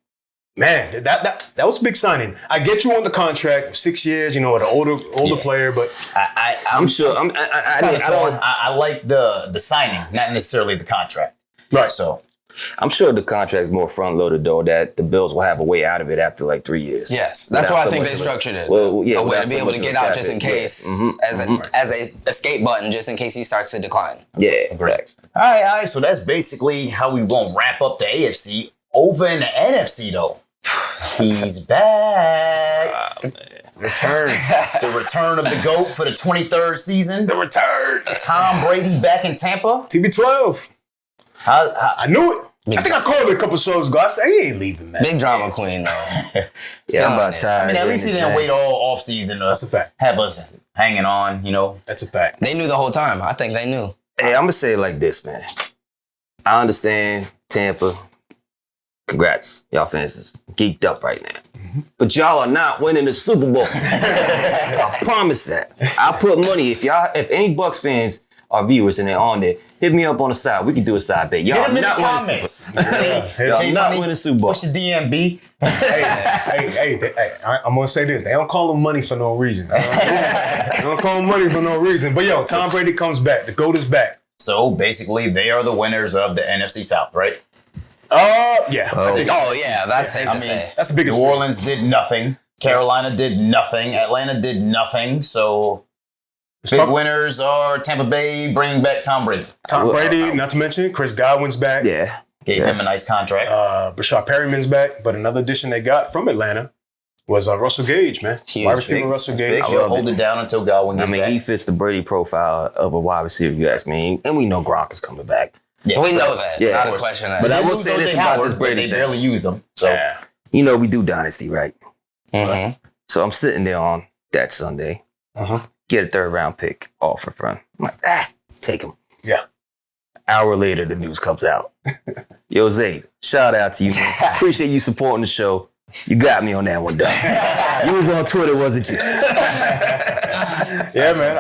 Speaker 2: that was a big signing. I get you on the contract, 6 years, an older player, but
Speaker 1: I'm sure. I like the signing, not necessarily the contract.
Speaker 2: Right.
Speaker 1: So
Speaker 3: I'm sure the contract's more front loaded though, that the Bills will have a way out of it after like 3 years.
Speaker 4: Yes, that's why I think they structured it.
Speaker 3: Well, yeah,
Speaker 4: a way to be able to get out just in case, as a escape button, just in case he starts to decline.
Speaker 3: Yeah, correct.
Speaker 1: All right. So that's basically how we gonna wrap up the AFC. Over in the NFC though, he's back.
Speaker 2: return.
Speaker 1: The return of the GOAT for the 23rd season. The return. Tom Brady back in Tampa.
Speaker 2: TB12. I knew it. I think I called it a couple shows ago. I said, he ain't leaving, man.
Speaker 4: Big drama queen, though.
Speaker 3: I'm about tired.
Speaker 1: I mean, at least he didn't wait all off season
Speaker 2: That's a fact.
Speaker 1: Have us hanging on,
Speaker 2: That's a fact.
Speaker 4: They knew the whole time. I think they knew.
Speaker 3: Hey, I'm going to say it like this, man. I understand Tampa. Congrats. Y'all fans is geeked up right now. But y'all are not winning the Super Bowl. I promise that. I put money. If any Bucks fans our viewers and they're on there, hit me up on the side. We can do a side bet. Y'all
Speaker 1: Hit them in the
Speaker 3: not winning
Speaker 1: comments.
Speaker 3: Y'all not winning Super Bowl.
Speaker 1: What's your DMB?
Speaker 2: Hey, I'm gonna say this. They don't call them money for no reason. They don't call them money for no reason. But yo, Tom Brady comes back. The GOAT is back.
Speaker 1: So basically, they are the winners of the NFC South, right?
Speaker 2: Yeah.
Speaker 4: Oh yeah, that's safe to say.
Speaker 2: That's the biggest.
Speaker 1: New Orleans did nothing. Carolina did nothing. Atlanta did nothing. So big winners are Tampa Bay bringing back Tom Brady.
Speaker 2: Tom Brady, not to mention Chris Godwin's back.
Speaker 3: Yeah.
Speaker 1: Gave him a nice contract.
Speaker 2: Brashad Perryman's back. But another addition they got from Atlanta was Russell Gage, man.
Speaker 4: Huge.
Speaker 2: Wide receiver Russell Gage.
Speaker 1: He'll hold it down until Godwin gets back.
Speaker 3: He fits the Brady profile of a wide receiver, you ask me. And we know Gronk is coming back.
Speaker 1: Yeah,
Speaker 4: We know that.
Speaker 3: Yeah,
Speaker 4: Not
Speaker 3: of
Speaker 4: a
Speaker 3: course.
Speaker 4: question.
Speaker 3: But I
Speaker 1: They
Speaker 3: will
Speaker 1: lose
Speaker 3: say this
Speaker 1: O.J.
Speaker 3: about
Speaker 1: Howard,
Speaker 3: this
Speaker 1: but
Speaker 3: Brady
Speaker 1: they
Speaker 3: thing.
Speaker 1: barely used them. So
Speaker 2: Yeah.
Speaker 3: You know we do Dynasty, right?
Speaker 4: Mm-hmm.
Speaker 3: So I'm sitting there on that Sunday. Get a 3rd round pick offer from. I'm like, take him.
Speaker 2: Yeah.
Speaker 3: Hour later, the news comes out. Yo, Zay, shout out to you, man. Appreciate you supporting the show. You got me on that one, dog. You was on Twitter, wasn't you?
Speaker 2: Yeah, man.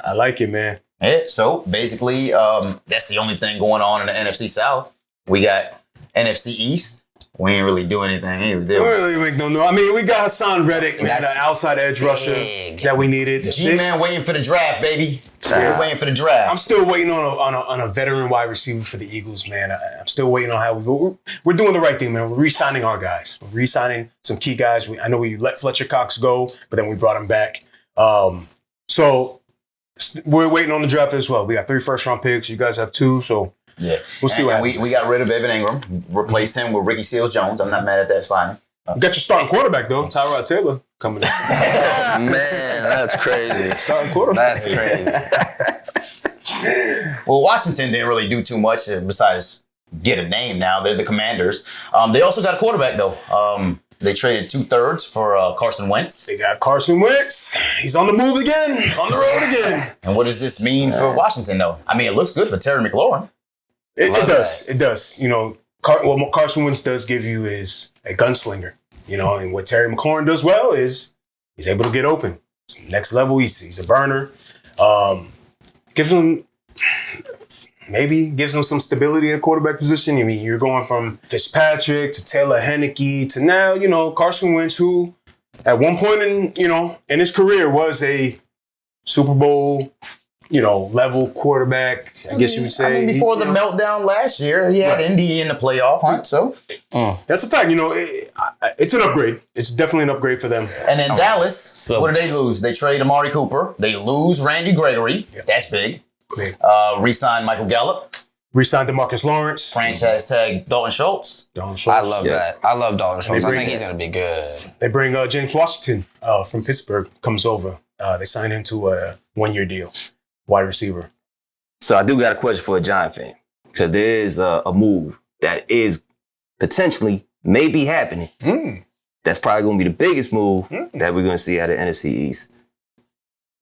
Speaker 2: I like it, man.
Speaker 1: yeah, so basically, that's the only thing going on in the NFC South. We got NFC East. We ain't really doing anything either,
Speaker 2: We
Speaker 1: did we?
Speaker 2: really make no. I mean, we got Hassan Reddick, man,
Speaker 4: That's
Speaker 2: the outside edge rusher
Speaker 4: big.
Speaker 2: that we needed.
Speaker 1: G-Man waiting for the draft, baby. We're waiting for the draft.
Speaker 2: I'm still waiting on a veteran wide receiver for the Eagles, man. I'm still waiting on how we're doing the right thing, man. We're re-signing our guys. We're re-signing some key guys. I know we let Fletcher Cox go, but then we brought him back. So we're waiting on the draft as well. We got 3 first-round picks. You guys have 2, so
Speaker 1: Yeah.
Speaker 2: we'll see what happens.
Speaker 1: We got rid of Evan Ingram, replaced him with Ricky Seals-Jones. I'm not mad at that signing.
Speaker 2: You got your starting quarterback, though. Tyrod Taylor coming in.
Speaker 3: Man, that's crazy.
Speaker 2: Starting quarterback.
Speaker 4: That's crazy.
Speaker 1: Well, Washington didn't really do too much besides get a name now. They're the Commanders. They also got a quarterback, though. They traded 2/3 for Carson Wentz.
Speaker 2: They got Carson Wentz. He's on the move again. On the road again.
Speaker 1: And what does this mean for Washington, though? I mean, it looks good for Terry McLaurin.
Speaker 2: It does. It does. You know, what Carson Wentz does give you is a gunslinger. You know, and what Terry McLaurin does well is he's able to get open. It's next level. He's a burner. Gives him some stability in the quarterback position. I mean, you're going from Fitzpatrick to Taylor Heineke to now, you know, Carson Wentz, who at one point in his career was a Super Bowl, level quarterback, I guess you would say.
Speaker 1: I mean, before the meltdown last year, he had Indy in the playoff hunt, so.
Speaker 2: That's a fact. It's an upgrade. It's definitely an upgrade for them.
Speaker 1: And then Dallas, what do they lose? They trade Amari Cooper. They lose Randy Gregory. Yeah. That's big. Re-sign Michael Gallup.
Speaker 2: Re-signed DeMarcus Lawrence.
Speaker 1: Franchise tag Dalton Schultz.
Speaker 4: I love that. I love Dalton Schultz. I think he's going to be good.
Speaker 2: They bring James Washington from Pittsburgh, comes over. They sign him to a 1-year deal. Wide receiver.
Speaker 3: So I do got a question for a Giant fan, because there is a move that is potentially maybe happening. That's probably going to be the biggest move that we're going to see out of NFC East.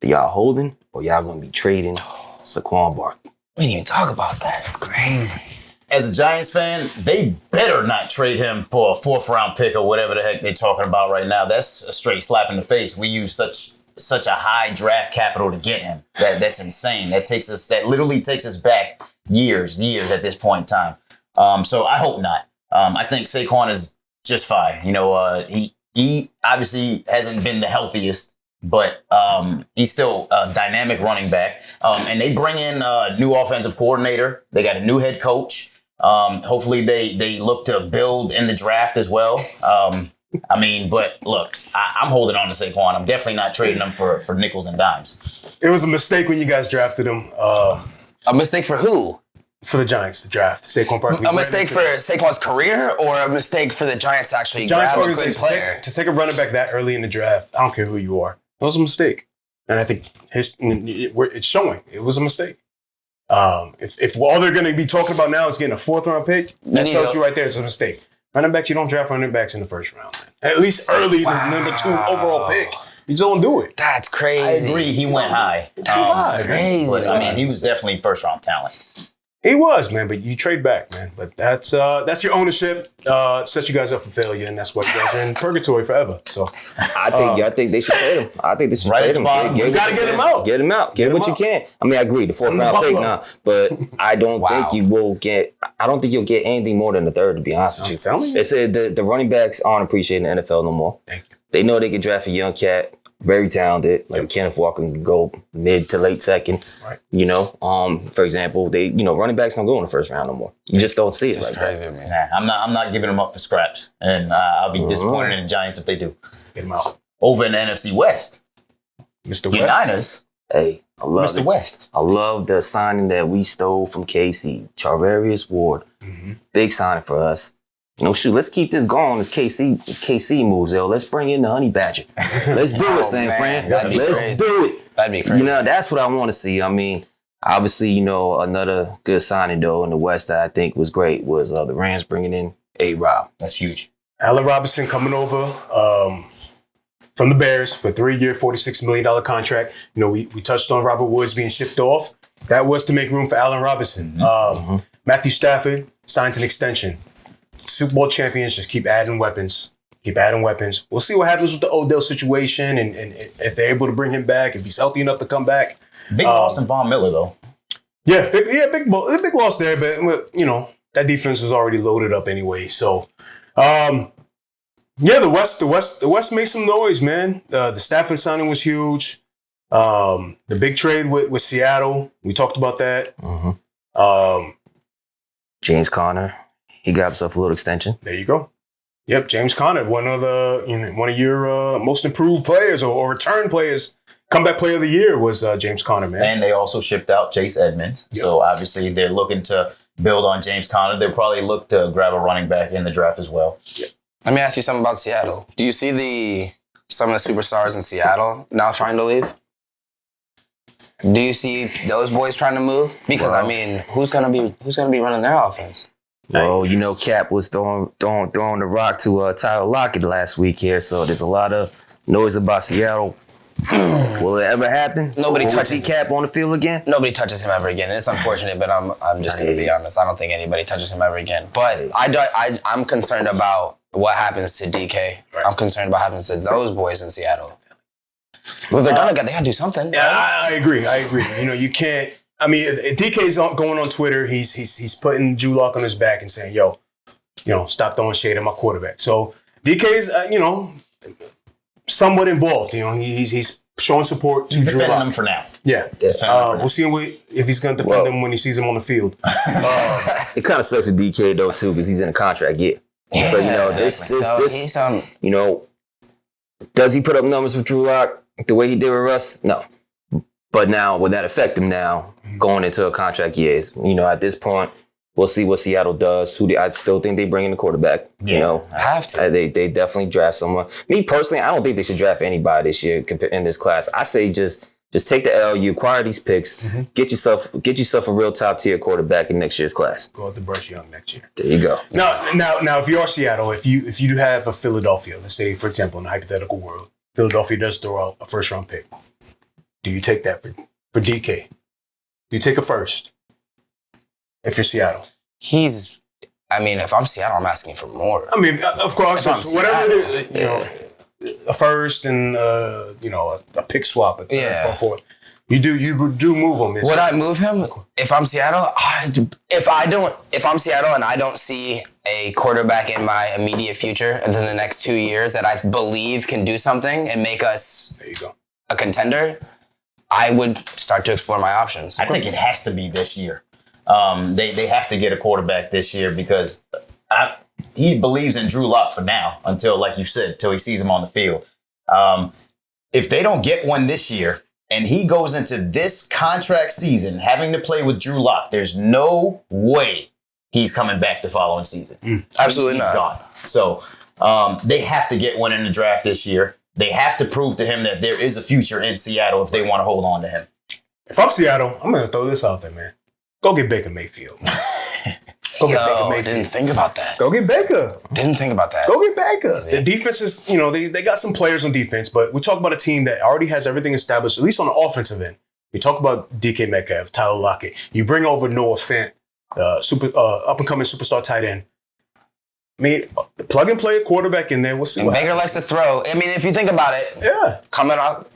Speaker 3: Are y'all holding, or y'all going to be trading Saquon Barkley?
Speaker 4: We didn't even talk about that. It's crazy.
Speaker 1: As a Giants fan, they better not trade him for a 4th-round pick or whatever the heck they're talking about right now. That's a straight slap in the face. We use such a high draft capital to get him. That's insane. That literally takes us back years at this point in time. So I hope not. I think Saquon is just fine. He obviously hasn't been the healthiest, but he's still a dynamic running back. And they bring in a new offensive coordinator. They got a new head coach. Hopefully they look to build in the draft as well. But look, I'm holding on to Saquon. I'm definitely not trading him for nickels and dimes.
Speaker 2: It was a mistake when you guys drafted him.
Speaker 4: A mistake for who?
Speaker 2: For the Giants to draft Saquon Barkley.
Speaker 4: A mistake for Saquon's career, or a mistake for the Giants to actually
Speaker 2: Giants
Speaker 4: grab a good player?
Speaker 2: To take a running back that early in the draft, I don't care who you are. It was a mistake. And I think it's showing. It was a mistake. If all they're going to be talking about now is getting a 4th-round pick, that tells you right there it's a mistake. Running backs, you don't draft running backs in the 1st round. Man. At least early, the number 2 overall pick. You just don't do it.
Speaker 4: That's crazy.
Speaker 1: I agree. He went high.
Speaker 2: High,
Speaker 4: crazy.
Speaker 1: But, he was definitely 1st-round talent.
Speaker 2: He was, man, but you trade back, man. But that's your ownership. Sets you guys up for failure, and that's why you guys are in purgatory forever. So
Speaker 3: I think they should trade him. I think they should trade him.
Speaker 2: You gotta get him out.
Speaker 3: Get him out. Get what you can. I mean, I agree. The 4th round pick now, but I don't think you will get. I don't think you'll get anything more than the 3rd. To be honest with you,
Speaker 2: tell me.
Speaker 3: They said the running backs aren't appreciated in the NFL no more.
Speaker 2: Thank you.
Speaker 3: They know they can draft a young cat. Very talented, like Kenneth Walker can go mid to late second.
Speaker 2: Right.
Speaker 3: You know, for example, running backs don't go in the 1st round no more. You just don't see it like
Speaker 4: crazy,
Speaker 3: that.
Speaker 4: man.
Speaker 1: Nah, I'm not giving them up for scraps, and I'll be disappointed in the Giants if they do.
Speaker 2: Get him out.
Speaker 1: Over in the NFC West,
Speaker 2: Mr.
Speaker 1: your
Speaker 2: West.
Speaker 1: Niners,
Speaker 3: Hey, I love
Speaker 1: Mr.
Speaker 3: it.
Speaker 1: West.
Speaker 3: I love the signing that we stole from KC, Charvarius Ward. Big signing for us. Shoot, let's keep this going as KC moves, yo. Let's bring in the Honey Badger. Let's do it, San Fran. Let's do it.
Speaker 4: That'd be crazy.
Speaker 3: That's what I want to see. I mean, obviously, another good signing, though, in the West that I think was great was the Rams bringing in A-Rob.
Speaker 1: That's huge.
Speaker 2: Allen Robinson coming over from the Bears for a 3-year, $46 million contract. We touched on Robert Woods being shipped off. That was to make room for Allen Robinson. Matthew Stafford signs an extension. Super Bowl champions just keep adding weapons. We'll see what happens with the Odell situation and if they're able to bring him back, if he's healthy enough to come back.
Speaker 1: Big loss in Von Miller, though.
Speaker 2: Yeah, big loss there, but that defense was already loaded up anyway. So, the West made some noise, man. The Stafford signing was huge. The big trade with Seattle, we talked about that.
Speaker 3: James Conner, he got himself a little extension.
Speaker 2: There you go. Yep, James Conner, one of your most improved players or return players. Comeback player of the year was James Conner, man.
Speaker 1: And they also shipped out Chase Edmonds. Yep. So obviously they're looking to build on James Conner. They'll probably look to grab a running back in the draft as well.
Speaker 2: Yep.
Speaker 4: Let me ask you something about Seattle. Do you see some of the superstars in Seattle now trying to leave? Do you see those boys trying to move? Because who's gonna be running their offense?
Speaker 3: Well, Cap was throwing the rock to Tyler Lockett last week here, so there's a lot of noise about Seattle. Will it ever happen?
Speaker 4: Nobody touches
Speaker 3: Cap on the field again.
Speaker 4: Nobody touches him ever again. And it's unfortunate, but I'm just going to be honest. I don't think anybody touches him ever again. But I'm concerned about what happens to DK. Right. I'm concerned about what happens to those boys in Seattle. Well, they got to do something.
Speaker 2: Yeah, right? I agree. You can't. I mean, DK's going on Twitter. He's putting Drew Lock on his back and saying, "Yo, stop throwing shade at my quarterback." So DK's, somewhat involved. He's showing support to Drew
Speaker 1: defending
Speaker 2: Lock.
Speaker 1: him for now.
Speaker 2: Yeah. We'll see if he's going to defend him when he sees him on the field.
Speaker 3: It kind of sucks with DK though too because he's in a contract year.
Speaker 4: Yeah,
Speaker 3: so does he put up numbers with Drew Lock the way he did with Russ? No. But now, will that affect him now going into a contract year? At this point, we'll see what Seattle does. I still think they bring in the quarterback.
Speaker 4: Have to.
Speaker 3: They definitely draft someone. Me personally, I don't think they should draft anybody this year in this class. I say just take the L. You acquire these picks. Get yourself a real top tier quarterback in next year's class.
Speaker 2: Go out to Bryce Young next year.
Speaker 3: There you go.
Speaker 2: Now, if you are Seattle, if you do have a Philadelphia, let's say for example in the hypothetical world, Philadelphia does throw out a 1st round pick. Do you take that for DK? Do you take a first if you're Seattle?
Speaker 4: If I'm Seattle, I'm asking for more.
Speaker 2: I mean, of course, whatever it is, a first and a pick swap at the fourth. You do move him.
Speaker 4: Would I move him if I'm Seattle? If I'm Seattle and I don't see a quarterback in my immediate future within the next 2 years that I believe can do something and make us a contender, I would start to explore my options.
Speaker 1: I think it has to be this year. They have to get a quarterback this year because he believes in Drew Lock for now until, like you said, till he sees him on the field. If they don't get one this year and he goes into this contract season having to play with Drew Lock, there's no way he's coming back the following season.
Speaker 4: Absolutely
Speaker 1: He's
Speaker 4: not.
Speaker 1: gone. So they have to get one in the draft this year. They have to prove to him that there is a future in Seattle if they want to hold on to him.
Speaker 2: If I'm Seattle, I'm going to throw this out there, man. Go get Baker Mayfield.
Speaker 4: Didn't think about that.
Speaker 2: Go get Baker.
Speaker 4: Didn't think about that.
Speaker 2: Go get Baker. The defense is, they got some players on defense, but we talk about a team that already has everything established, at least on the offensive end. We talk about DK Metcalf, Tyler Lockett. You bring over Noah Fant up and coming superstar tight end. I mean, plug and play a quarterback in there. We'll see.
Speaker 4: And Baker likes to throw. I mean, if you think about it, coming off,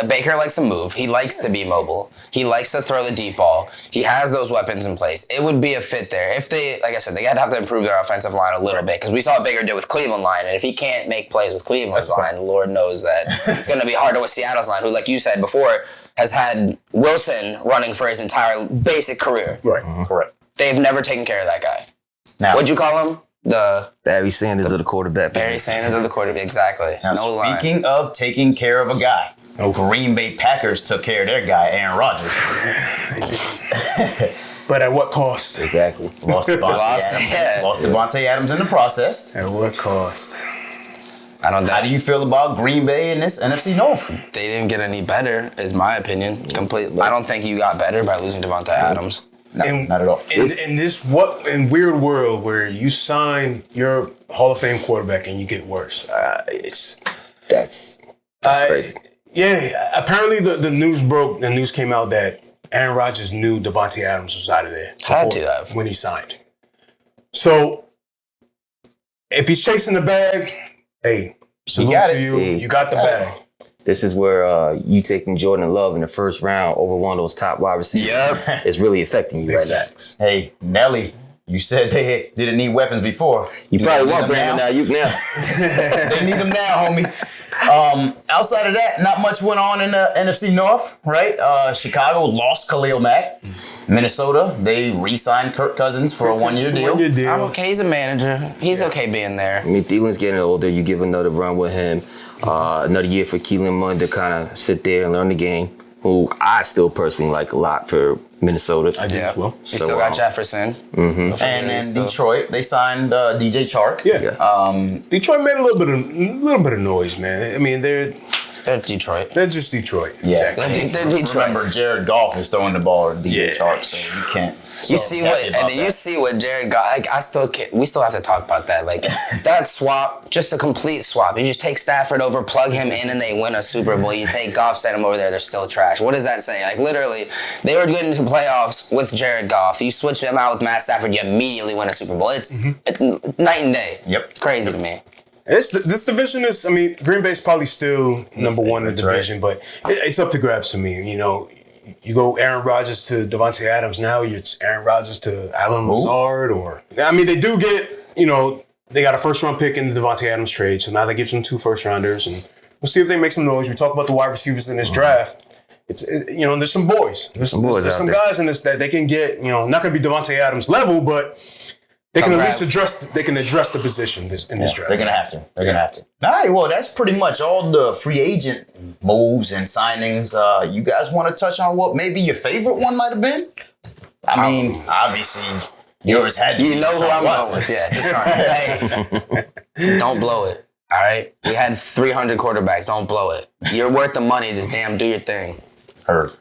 Speaker 4: Baker likes to move. He likes to be mobile. He likes to throw the deep ball. He has those weapons in place. It would be a fit there. If they, like I said, they got to have to improve their offensive line a little bit because we saw what Baker did with Cleveland line, and if he can't make plays with Cleveland's line, Lord knows that it's going to be harder with Seattle's line, who, like you said before, has had Wilson running for his entire basic career.
Speaker 2: Right, correct.
Speaker 4: They've never taken care of that guy.
Speaker 1: Now,
Speaker 4: What'd you call him? The
Speaker 3: Barry Sanders of the quarterback.
Speaker 4: Barry Sanders of the quarterback, exactly.
Speaker 1: Now, speaking of taking care of a guy, Green Bay Packers took care of their guy, Aaron Rodgers.
Speaker 2: But at what cost?
Speaker 3: Exactly.
Speaker 1: Lost Devontae Adams in the process.
Speaker 2: At what cost?
Speaker 1: How do you feel about Green Bay in this NFC North?
Speaker 4: They didn't get any better, is my opinion. Completely. I don't think you got better by losing Devontae Adams.
Speaker 1: No, not at all.
Speaker 2: In this weird world where you sign your Hall of Fame quarterback and you get worse,
Speaker 3: that's crazy.
Speaker 2: Yeah, apparently the news broke. The news came out that Aaron Rodgers knew Devontae Adams was out of there when he signed. So if he's chasing the bag, hey, salute to you. You got the bag.
Speaker 3: This is where you taking Jordan Love in the first round over one of those top wide receivers is really affecting you right now.
Speaker 1: Hey, Nelly, you said they didn't need weapons before.
Speaker 3: You probably want Brandon now.
Speaker 1: They need them now, homie. Outside of that, not much went on in the NFC North, right? Chicago lost Khalil Mack. Minnesota, they re-signed Kirk Cousins for a one-year deal.
Speaker 4: I'm okay. He's a manager. He's okay being there.
Speaker 3: I mean, Thielen's getting older. You give another run with him. Another year for Keelan Munn to kind of sit there and learn the game, who I still personally like a lot for Minnesota.
Speaker 2: I do as well.
Speaker 4: You still got Jefferson.
Speaker 1: And then Detroit, they signed DJ Chark.
Speaker 2: Detroit made a little bit of noise, man. I mean, they're
Speaker 4: Detroit.
Speaker 2: They're just Detroit.
Speaker 1: Yeah.
Speaker 2: Exactly.
Speaker 4: They're Detroit.
Speaker 1: Remember, Jared Goff is throwing the ball to DJ Chark, so you can't.
Speaker 4: You see what Jared Goff. We still have to talk about that. Like that swap, just a complete swap. You just take Stafford over, plug him in, and they win a Super Bowl. You take Goff, send him over there, they're still trash. What does that say? Like literally, they were getting into playoffs with Jared Goff. You switch them out with Matt Stafford, you immediately win a Super Bowl. It's night and day.
Speaker 1: Yep,
Speaker 4: it's crazy to me.
Speaker 2: This division is. I mean, Green Bay's probably still number one in the division, but it's up to grabs for me. You know. You go Aaron Rodgers to Devontae Adams now. It's Aaron Rodgers to Allen Lazard, I mean, they do get, they got a first-round pick in the Devontae Adams trade, so now that gives them 2 first-rounders, and we'll see if they make some noise. We talk about the wide receivers in this draft. There's some boys. There's some guys in this that they can get, not going to be Devontae Adams level, but they can at least address the position in this draft.
Speaker 1: They're going to have to. All right, well, that's pretty much all the free agent moves and signings. You guys want to touch on what maybe your favorite one might have been? I mean, obviously, yours had to be.
Speaker 4: You know who I'm going with, Hey, don't blow it, all right? We had 300 quarterbacks. Don't blow it. You're worth the money. Just do your thing.
Speaker 1: Heard.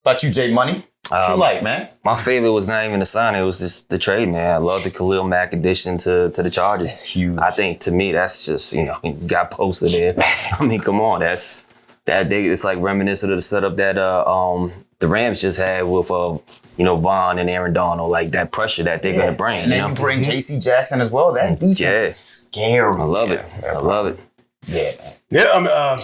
Speaker 1: About you, Jay Money? What you like, man?
Speaker 3: My favorite was not even the sign; it was just the trade, man. I love the Khalil Mack addition to the Chargers.
Speaker 1: That's huge.
Speaker 3: I think to me, that's just you got posted there. I mean, come on, it's like reminiscent of the setup that the Rams just had with Vaughn and Aaron Donald, like that pressure that they're gonna bring.
Speaker 1: And then you bring J.C. Jackson as well. That defense is scary.
Speaker 3: I love it. I love it.
Speaker 2: Yeah.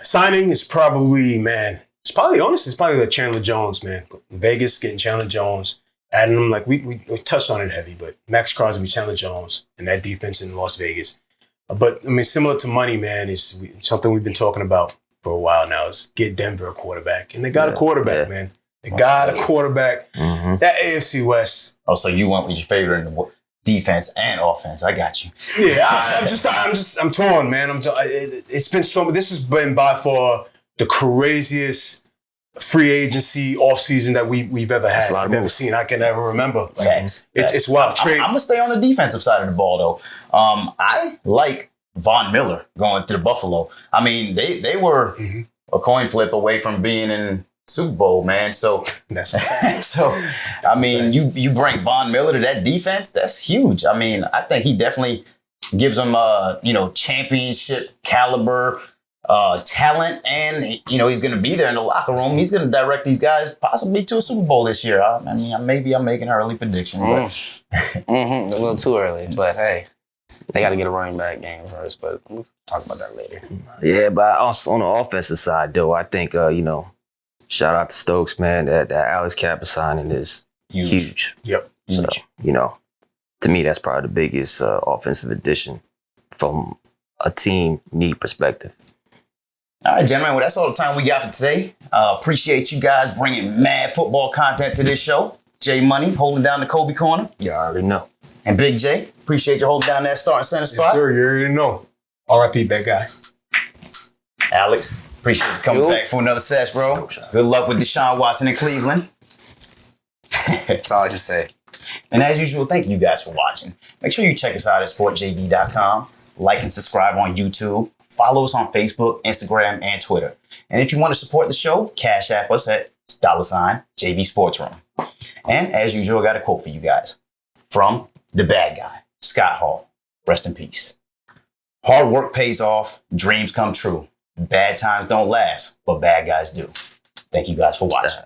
Speaker 2: Signing is probably, man. It's probably like Chandler Jones, man. Vegas getting Chandler Jones, adding him like we touched on it heavy, but Max Crosby, Chandler Jones, and that defense in Las Vegas. But I mean, similar to money, man, is something we've been talking about for a while now. Is get Denver a quarterback, and they got a quarterback, man. They got a quarterback. That AFC West.
Speaker 1: Oh, so you went with your favorite in the defense and offense. I got you.
Speaker 2: Yeah, I'm torn, man. It's been this has been by far the craziest free agency offseason that we've ever had. I've never seen. I can ever remember.
Speaker 1: Facts.
Speaker 2: It's wild.
Speaker 1: I'm going to stay on the defensive side of the ball, though. I like Von Miller going to the Buffalo. I mean, they were a coin flip away from being in Super Bowl, man. So, I mean, you bring Von Miller to that defense, that's huge. I mean, I think he definitely gives them, championship caliber talent, and he's going to be there in the locker room. He's going to direct these guys possibly to a Super Bowl this year. I mean, maybe I'm making an early prediction, but
Speaker 4: a little too early. But hey, they got to get a running back game first. But we'll talk about that later.
Speaker 3: Yeah, but also on the offensive side, though, I think shout out to Stokes, man. That Alex Kappa signing is huge.
Speaker 2: Yep,
Speaker 3: huge. So, to me, that's probably the biggest offensive addition from a team need perspective.
Speaker 1: All right, gentlemen. Well, that's all the time we got for today. Appreciate you guys bringing mad football content to this show. J Money holding down the Kobe corner.
Speaker 3: You already know.
Speaker 1: And Big J, appreciate you holding down that starting center spot.
Speaker 2: Yes, sir, you already know. R.I.P. bad guys.
Speaker 1: Alex, appreciate you coming back for another sesh, bro. Good luck with Deshaun Watson in Cleveland.
Speaker 4: That's all I can say.
Speaker 1: And as usual, thank you guys for watching. Make sure you check us out at sportjv.com. Like and subscribe on YouTube. Follow us on Facebook, Instagram, and Twitter. And if you want to support the show, cash app us at $JVSPORTSROOM. And as usual, I got a quote for you guys from the bad guy, Scott Hall. Rest in peace. Hard work pays off, dreams come true. Bad times don't last, but bad guys do. Thank you guys for watching.